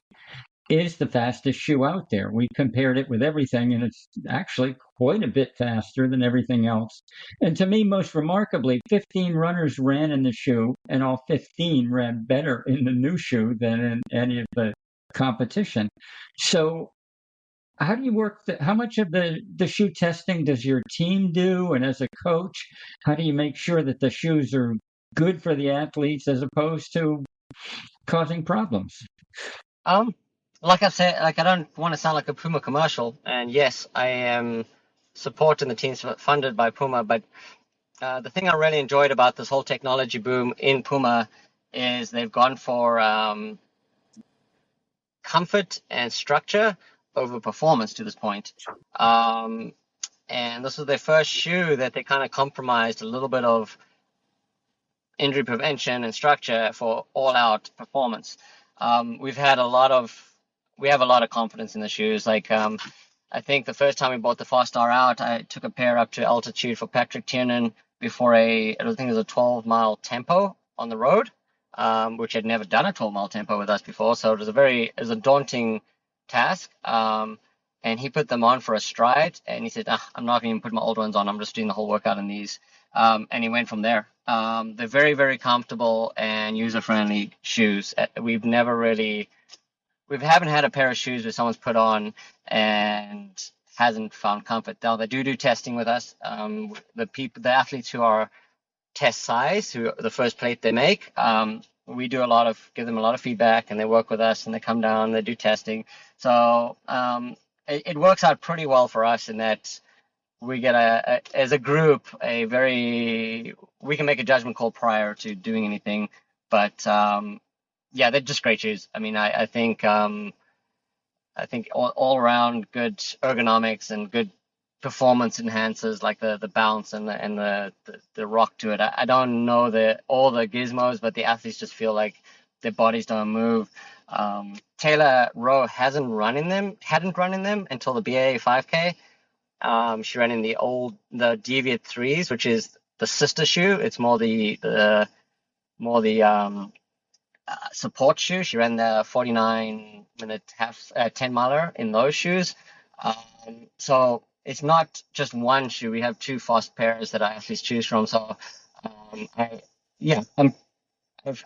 is the fastest shoe out there. We compared it with everything, and it's actually quite a bit faster than everything else. And to me, most remarkably, 15 runners ran in the shoe, and all 15 ran better in the new shoe than in any of the competition. So how do you work? How much of the shoe testing does your team do? And as a coach, how do you make sure that the shoes are good for the athletes as opposed to causing problems? Like I said, I don't want to sound like a Puma commercial, and yes, I am supporting the teams funded by Puma, but the thing I really enjoyed about this whole technology boom in Puma is they've gone for comfort and structure over performance to this point. And this was their first shoe that they kind of compromised a little bit of injury prevention and structure for all-out performance. We have a lot of confidence in the shoes. I think the first time we bought the Fast R out, I took a pair up to altitude for Patrick Tiernan before I think it was a 12-mile tempo on the road, which had never done a 12-mile tempo with us before. So it was a daunting task. And he put them on for a stride, and he said, I'm not going to put my old ones on. I'm just doing the whole workout in these. And he went from there. They're very, very comfortable and user-friendly shoes. We haven't had a pair of shoes where someone's put on and hasn't found comfort. Now they do testing with us. The athletes who are test size, who the first plate they make, we do give them a lot of feedback, and they work with us, and they come down, they do testing. So it works out pretty well for us in that we get as a group we can make a judgment call prior to doing anything, but yeah, they're just great shoes. I mean, I think all around good ergonomics and good performance enhancers like the bounce and the rock to it. I don't know all the gizmos, but the athletes just feel like their bodies don't move. Taylor Rowe hadn't run in them until the BAA 5K, She ran in the Deviate 3s, which is the sister shoe. It's more the support shoe. She ran the 49-minute 10 miler in those shoes. So it's not just one shoe. We have two fast pairs that our athletes choose from. So yeah, I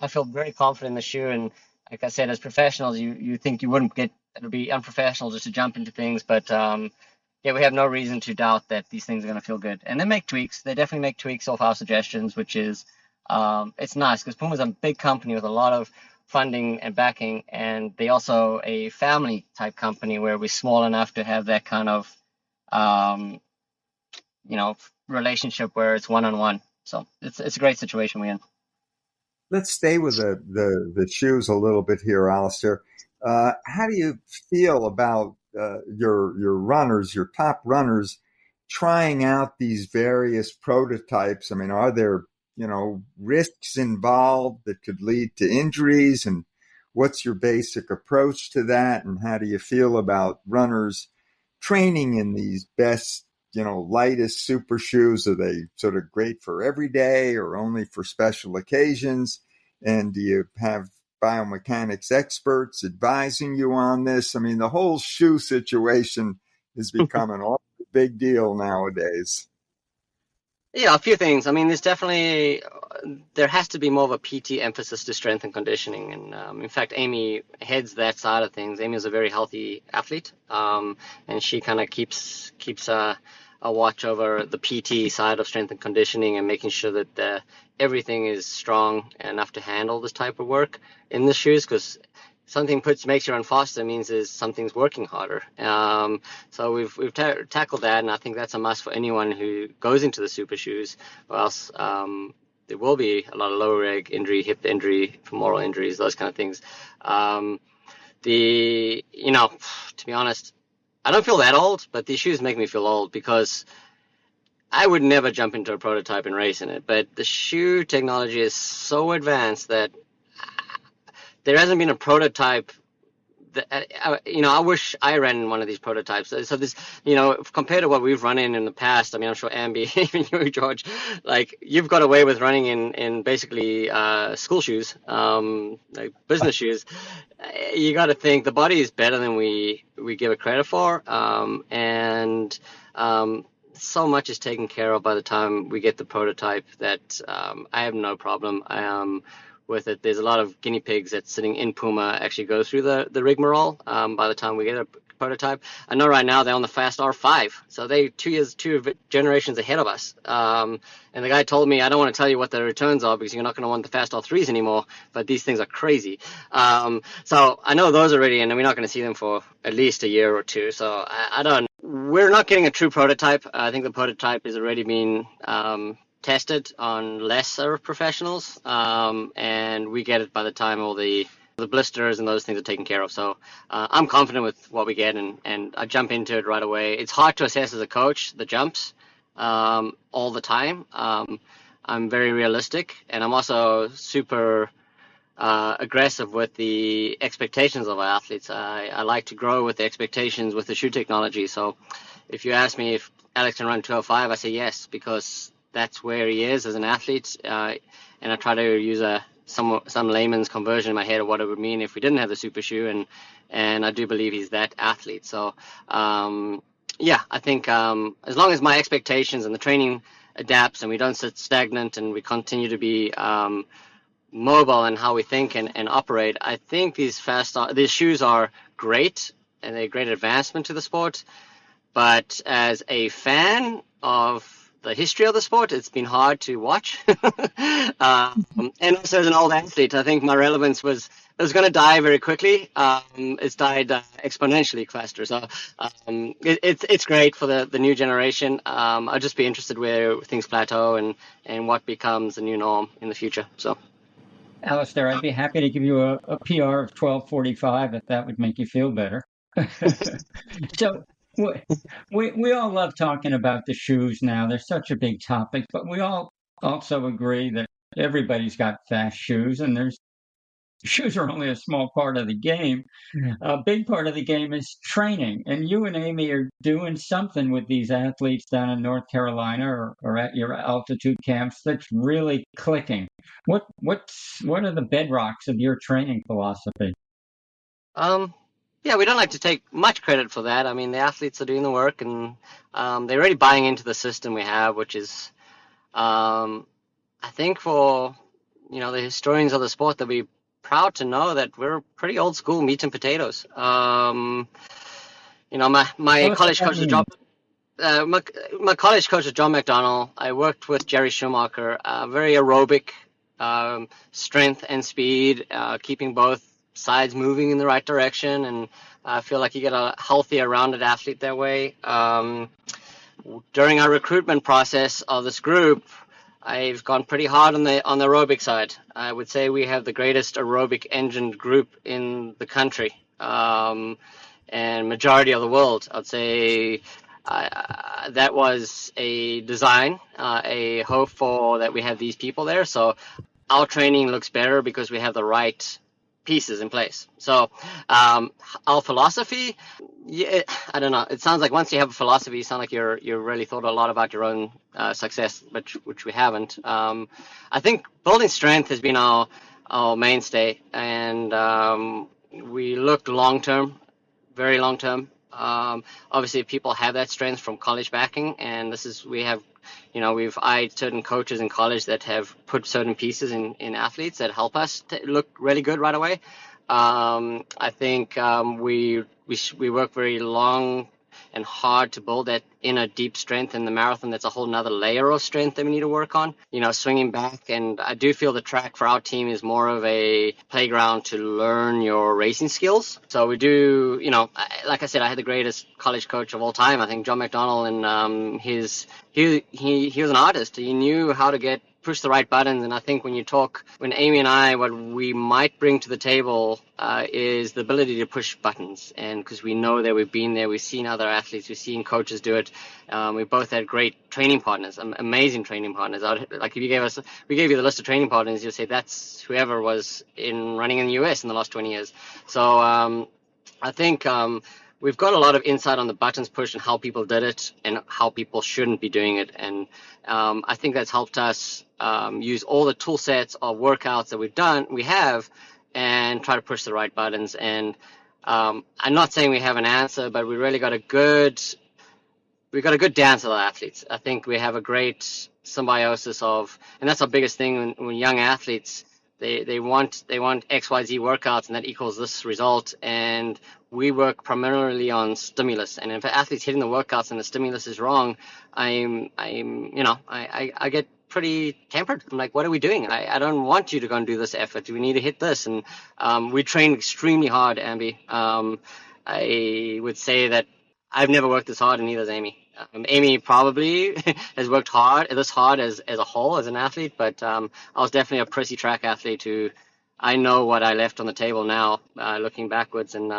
feel very confident in the shoe. And like I said, as professionals, you think you wouldn't get, it'll be unprofessional just to jump into things, but yeah, we have no reason to doubt that these things are going to feel good. And they make tweaks. They definitely make tweaks off our suggestions, which is it's nice because Puma's a big company with a lot of funding and backing, and they also a family type company where we're small enough to have that kind of relationship where it's one-on-one. So it's a great situation we're in. Let's stay with the shoes a little bit here, Alistair. How do you feel about your runners, your top runners, trying out these various prototypes? I mean, are there risks involved that could lead to injuries? And what's your basic approach to that? And how do you feel about runners training in these best, lightest super shoes? Are they sort of great for every day or only for special occasions? And do you have biomechanics experts advising you on this? I mean, the whole shoe situation is becoming a big deal nowadays. Yeah, a few things. I mean, there has to be more of a PT emphasis to strength and conditioning. And in fact, Amy heads that side of things. Amy is a very healthy athlete, and she kind of keeps a watch over the PT side of strength and conditioning and making sure that everything is strong enough to handle this type of work in the shoes, because something makes you run faster means something's working harder. So we've tackled that, and I think that's a must for anyone who goes into the super shoes, or else there will be a lot of lower leg injury, hip injury, femoral injuries, those kind of things. To be honest, I don't feel that old, but these shoes make me feel old because I would never jump into a prototype and race in it. But the shoe technology is so advanced that there hasn't been a prototype that, I wish I ran in one of these prototypes. So this, compared to what we've run in the past, I mean, I'm sure Ambi, even you, George, like you've got away with running in basically school shoes, like business shoes. You got to think the body is better than we give it credit for, and so much is taken care of by the time we get the prototype that I have no problem with it. There's a lot of guinea pigs that's sitting in Puma actually go through the rigmarole by the time we get a prototype. I know right now they're on the Fast R5, so they two generations ahead of us. And the guy told me, I don't want to tell you what the returns are because you're not going to want the Fast R3s anymore, but these things are crazy. So I know those already, and we're not going to see them for at least a year or two. So we're not getting a true prototype. I think the prototype is already being tested on lesser professionals, and we get it by the time all the blisters and those things are taken care of. So I'm confident with what we get, and I jump into it right away. It's hard to assess as a coach the jumps all the time. I'm very realistic, and I'm also super aggressive with the expectations of our athletes. I like to grow with the expectations with the shoe technology. So if you ask me if Alex can run 12.5, I say yes, because that's where he is as an athlete, and I try to use some layman's conversion in my head of what it would mean if we didn't have the super shoe, and I do believe he's that athlete. So I think as long as my expectations and the training adapts and we don't sit stagnant and we continue to be mobile in how we think and operate, I think these shoes are great and they're a great advancement to the sport. But as a fan of the history of the sport, it's been hard to watch. And also as an old athlete, I think my relevance was going to die very quickly. It's died exponentially faster. So it's great for the new generation. I'll just be interested where things plateau and what becomes the new norm in the future. So, Alistair, I'd be happy to give you a PR of 12:45 if that would make you feel better. So we all love talking about the shoes now. They're such a big topic, but we all also agree that everybody's got fast shoes, and there's shoes are only a small part of the game. A big part of the game is training. And you and Amy are doing something with these athletes down in North Carolina or at your altitude camps that's really clicking. What are the bedrocks of your training philosophy? Yeah, we don't like to take much credit for that. I mean, the athletes are doing the work, and they're really buying into the system we have, which is, I think, for the historians of the sport, they'll be proud to know that we're pretty old school meat and potatoes. My college coach is my college coach is John McDonnell. I worked with Jerry Schumacher. Very aerobic, strength and speed, keeping both sides moving in the right direction, and I feel like you get a healthier, rounded athlete that way. During our recruitment process of this group, I've gone pretty hard on the aerobic side. I would say we have the greatest aerobic engined group in the country, and majority of the world. I'd say that was a design, a hope for that we have these people there. So our training looks better because we have the right pieces in place. So our philosophy, yeah, I don't know. It sounds like once you have a philosophy, you sound like you really thought a lot about your own success, which we haven't. I think building strength has been our mainstay, and we look long term, very long term. Obviously, people have that strength from college backing, and we've eyed certain coaches in college that have put certain pieces in athletes that help us look really good right away. I think we work very long and hard to build that inner deep strength in the marathon. That's a whole nother layer of strength that we need to work on, swinging back. And I do feel the track for our team is more of a playground to learn your racing skills. So we do, like I said, I had the greatest college coach of all time. I think John McDonnell, and he was an artist. He knew how to push the right buttons. And I think when Amy and I, what we might bring to the table is the ability to push buttons. And because we know that we've been there, we've seen other athletes, we've seen coaches do it. We both had great training partners, amazing training partners. Like if we gave you the list of training partners, you'd say that's whoever was running in the US in the last 20 years. So I think we've got a lot of insight on the buttons pushed and how people did it and how people shouldn't be doing it. And I think that's helped us use all the tool sets of workouts that we have, and try to push the right buttons. And I'm not saying we have an answer, but we really got a good dance of the athletes. I think we have a great symbiosis and that's our biggest thing when young athletes, they want XYZ workouts, and that equals this result. And we work primarily on stimulus. And if an athlete's hitting the workouts and the stimulus is wrong, I get pretty tempered. I'm like, what are we doing? I don't want you to go and do this effort. We need to hit this. And we train extremely hard, Amby. I would say that I've never worked this hard, and neither has Amy. Amy probably has worked this hard as a whole as an athlete, but I was definitely a prissy track athlete who I know what I left on the table now, looking backwards. And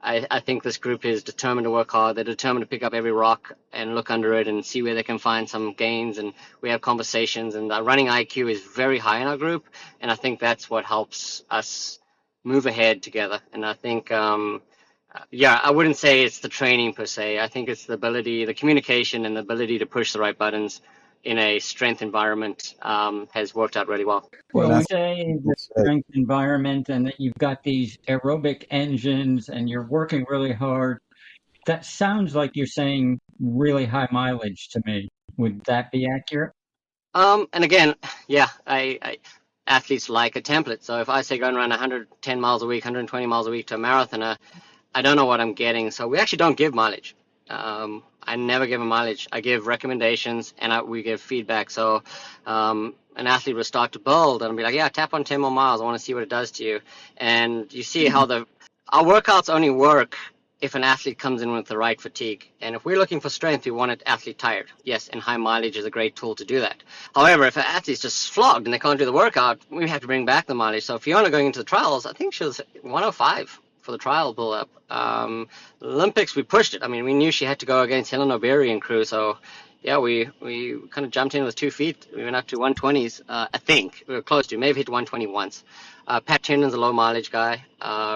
I think this group is determined to work hard. They're determined to pick up every rock and look under it and see where they can find some gains. And we have conversations, and the running IQ is very high in our group. And I think that's what helps us move ahead together. And I think, I wouldn't say it's the training per se. I think it's the ability, the communication, and the ability to push the right buttons in a strength environment has worked out really well. Well, we say the strength environment and that you've got these aerobic engines and you're working really hard. That sounds like you're saying really high mileage to me. Would that be accurate? And again, athletes like a template. So if I say go and run 110 miles a week, 120 miles a week to a marathoner, I don't know what I'm getting. So we actually don't give mileage. I never give a mileage. I give recommendations, and we give feedback. So an athlete will start to build, and I'll be like, yeah, tap on 10 more miles. I want to see what it does to you. And you see how our workouts only work if an athlete comes in with the right fatigue. And if we're looking for strength, we want an athlete tired. Yes, and high mileage is a great tool to do that. However, if an athlete's just flogged and they can't do the workout, we have to bring back the mileage. So Fiona going into the trials, I think she was 105 for the trial build-up. Olympics, we pushed it. I mean, we knew she had to go against Helen O'Berry and crew, so yeah, we kind of jumped in with 2 feet. We went up to 120s, I think. We were close to, maybe hit 120 once. Pat Tennant's a low mileage guy.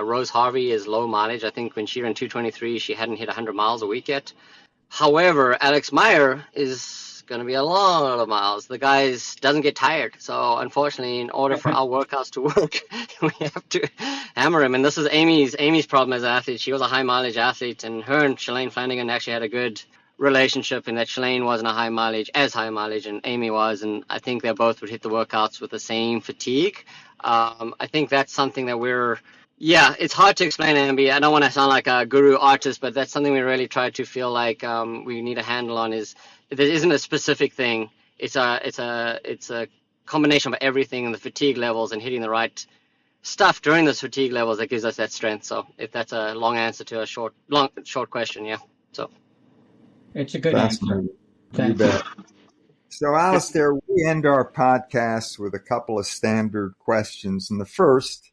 Rose Harvey is low mileage. I think when she ran 223, she hadn't hit 100 miles a week yet. However, Alex Maier is going to be a lot of miles. The guy doesn't get tired. So unfortunately, in order for our workouts to work, we have to hammer him. And this is Amy's problem as an athlete. She was a high mileage athlete, and her and Shalane Flanagan actually had a good relationship in that Shalane wasn't high mileage, and Amy was. And I think they both would hit the workouts with the same fatigue. I think that's something that yeah, it's hard to explain, Ambi. I don't want to sound like a guru artist, but that's something we really try to feel like we need a handle on. Is there isn't a specific thing. It's a combination of everything and the fatigue levels and hitting the right stuff during those fatigue levels that gives us that strength. So if that's a long answer to a short question, yeah. So it's a good answer. You bet. So, Alistair, we end our podcast with a couple of standard questions, and the first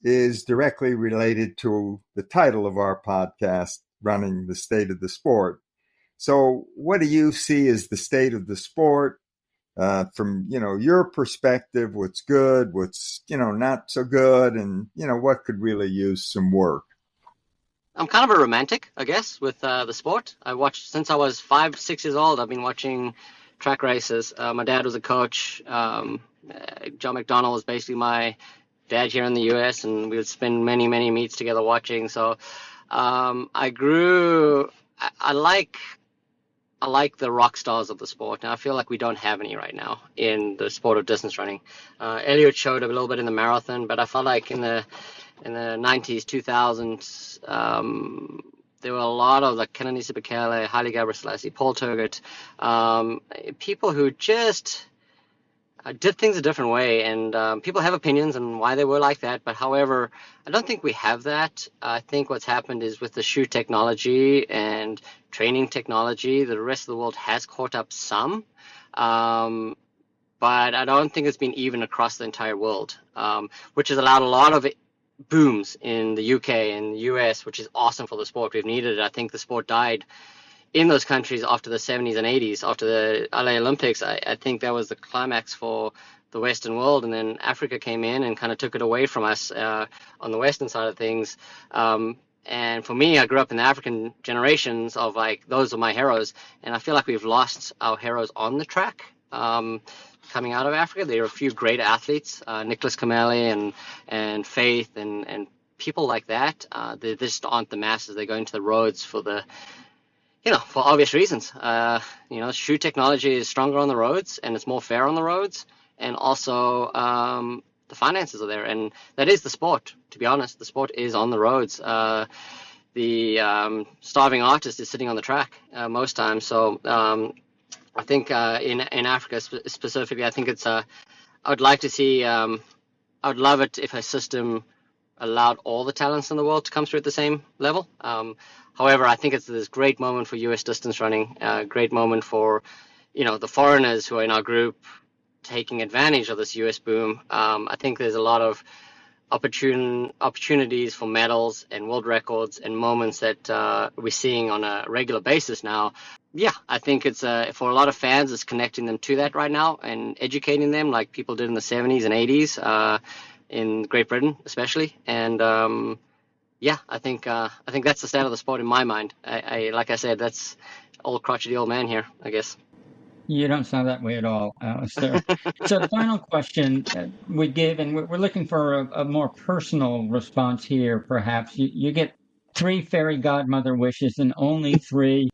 is directly related to the title of our podcast, Running the State of the Sport. So what do you see as the state of the sport from, your perspective? What's good, what's, not so good, and, what could really use some work? I'm kind of a romantic, I guess, with the sport. I watched since I was 5-6 years old. I've been watching track races. My dad was a coach. John McDonnell was basically my dad here in the U.S., and we would spend many, many meets together watching. So I like the rock stars of the sport. Now, I feel like we don't have any right now in the sport of distance running. Elliot showed a little bit in the marathon, but I felt like in the 90s, 2000s, there were a lot of like Kenenisa Bekele, Haile Gebrselassie, Paul Turgott, people who just did things a different way, and people have opinions on why they were like that. But however, I don't think we have that. I think what's happened is with the shoe technology and training technology, the rest of the world has caught up some, but I don't think it's been even across the entire world, which has allowed a lot of booms in the UK and the US, which is awesome for the sport. We've needed it. I think the sport died in those countries after the 70s and 80s, after the LA Olympics. I think that was the climax for the Western world, and then Africa came in and kind of took it away from us on the Western side of things. And for me, I grew up in the African generations of like, those are my heroes, and I feel like we've lost our heroes on the track. Coming out of Africa, there are a few great athletes, Nicholas Kameli and Faith and people like that. They just aren't the masses. They go into the roads for for obvious reasons. Shoe technology is stronger on the roads and it's more fair on the roads, and also the finances are there, and that is the sport. To be honest, the sport is on the roads. The starving artist is sitting on the track most times. So I think in Africa specifically, I think I would like to see, I would love it if a system allowed all the talents in the world to come through at the same level. However, I think it's this great moment for US distance running, great moment for, the foreigners who are in our group taking advantage of this US boom. I think there's a lot of opportunities for medals and world records and moments that we're seeing on a regular basis now. Yeah, I think it's for a lot of fans, it's connecting them to that right now and educating them like people did in the 70s and 80s in Great Britain, especially. And I think that's the state of the sport in my mind. I like I said, that's old crotchety old man here, I guess. You don't sound that way at all, Alistair. So the final question we give, and we're looking for a more personal response here, perhaps. You get 3 fairy godmother wishes and only 3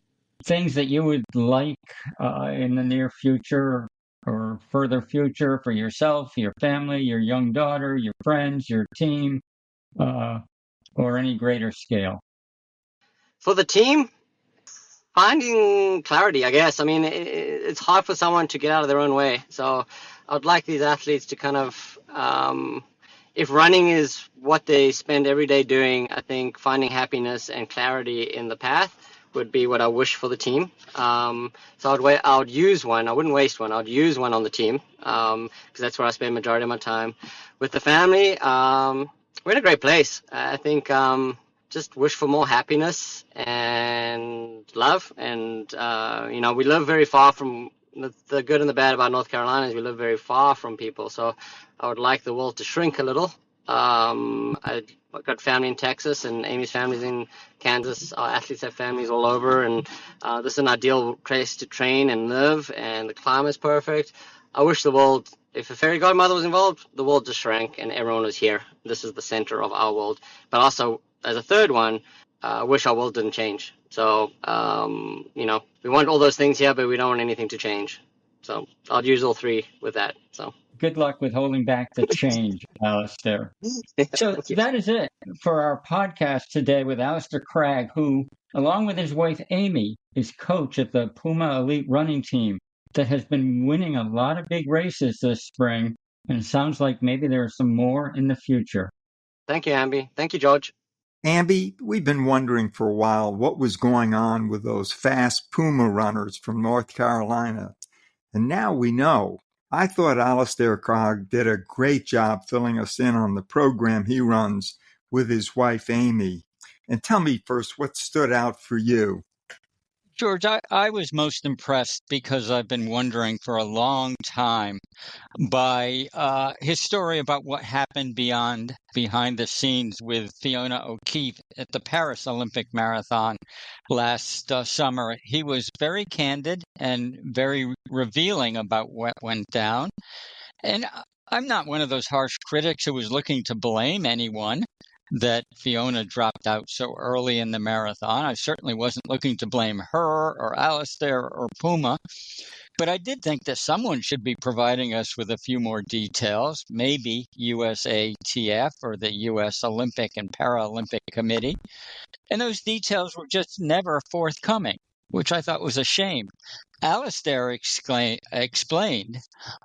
things that you would like in the near future or further future for yourself, your family, your young daughter, your friends, your team, or any greater scale. For the team, finding clarity, I guess. I mean, it's hard for someone to get out of their own way. So I would like these athletes to kind of, if running is what they spend every day doing, I think finding happiness and clarity in the path would be what I wish for the team. So I would use one. I wouldn't waste one. I would use one on the team because that's where I spend majority of my time. With the family, we're in a great place. I think just wish for more happiness and love. And, we live very far from the good and the bad about North Carolina is we live very far from people. So I would like the world to shrink a little. I've got family in Texas, and Amy's family's in Kansas. Our athletes have families all over, and this is an ideal place to train and live, and the climate's perfect. I wish the world, if a fairy godmother was involved, the world just shrank and everyone was here. This is the center of our world. But also, as a third one, I wish our world didn't change. So, we want all those things here, but we don't want anything to change. So I'll use all three with that. So Good luck with holding back the change, Alistair. So thank you. that is it for our podcast today with Alistair Cragg, who, along with his wife Amy, is coach at the Puma Elite Running team that has been winning a lot of big races this spring. And it sounds like maybe there are some more in the future. Thank you, Amby. Thank you, George. Amby, we've been wondering for a while what was going on with those fast Puma runners from North Carolina. And now we know. I thought Alistair Cragg did a great job filling us in on the program he runs with his wife, Amy. And tell me first, what stood out for you? George, I was most impressed because I've been wondering for a long time by his story about what happened behind the scenes with Fiona O'Keeffe at the Paris Olympic Marathon last summer. He was very candid and very revealing about what went down. And I'm not one of those harsh critics who was looking to blame anyone that Fiona dropped out so early in the marathon. I certainly wasn't looking to blame her or Alistair or Puma. But I did think that someone should be providing us with a few more details, maybe USATF or the U.S. Olympic and Paralympic Committee. And those details were just never forthcoming, which I thought was a shame. Alistair explained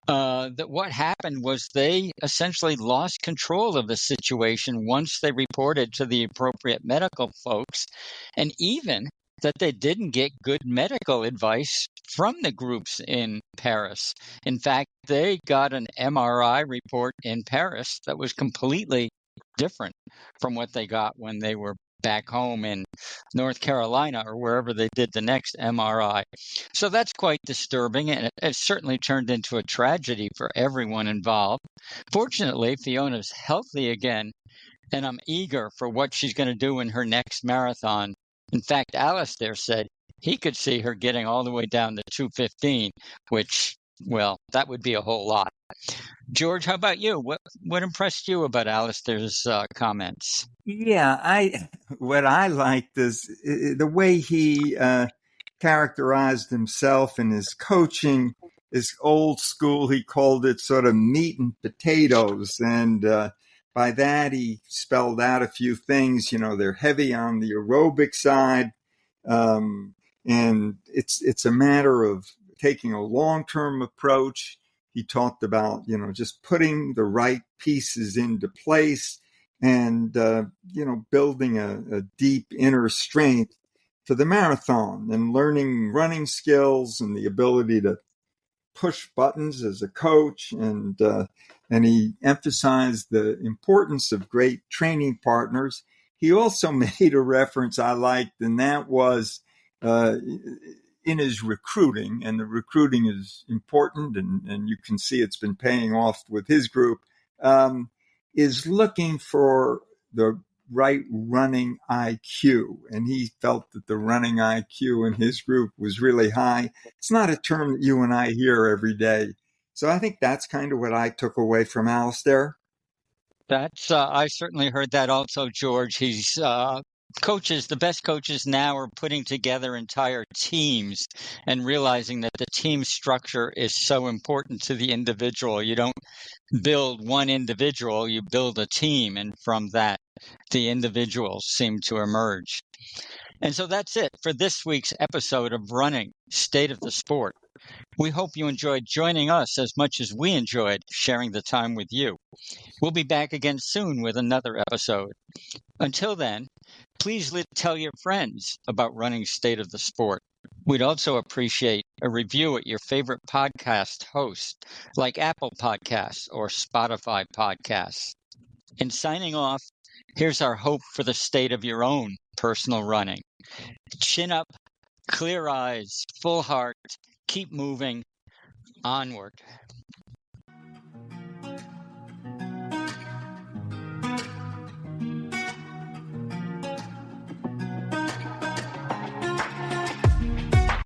that what happened was they essentially lost control of the situation once they reported to the appropriate medical folks, and even that they didn't get good medical advice from the groups in Paris. In fact, they got an MRI report in Paris that was completely different from what they got when they were back home in North Carolina or wherever they did the next MRI. So that's quite disturbing, and it certainly turned into a tragedy for everyone involved. Fortunately, Fiona's healthy again, and I'm eager for what she's going to do in her next marathon. In fact, Alistair said he could see her getting all the way down to 2:15, which, well, that would be a whole lot. George, how about you? What impressed you about Alistair's comments? Yeah, what I liked is the way he characterized himself and his coaching is old school. He called it sort of meat and potatoes. And by that, he spelled out a few things. They're heavy on the aerobic side. And it's a matter of taking a long-term approach. He talked about, just putting the right pieces into place and, building a deep inner strength for the marathon and learning running skills and the ability to push buttons as a coach. And he emphasized the importance of great training partners. He also made a reference I liked, and that was in his recruiting, and the recruiting is important, and you can see it's been paying off with his group, is looking for the right running IQ. And he felt that the running IQ in his group was really high. It's not a term that you and I hear every day. So I think that's kind of what I took away from Alistair. That's I certainly heard that also, George. He's the best coaches now are putting together entire teams and realizing that the team structure is so important to the individual. You don't build one individual, you build a team, and from that, the individuals seem to emerge. And so that's it for this week's episode of Running, State of the Sport. We hope you enjoyed joining us as much as we enjoyed sharing the time with you. We'll be back again soon with another episode. Until then, please tell your friends about Running State of the Sport. We'd also appreciate a review at your favorite podcast host, like Apple Podcasts or Spotify Podcasts. In signing off, Here's our hope for the state of your own personal running. Chin up, clear eyes, full heart, keep moving onward.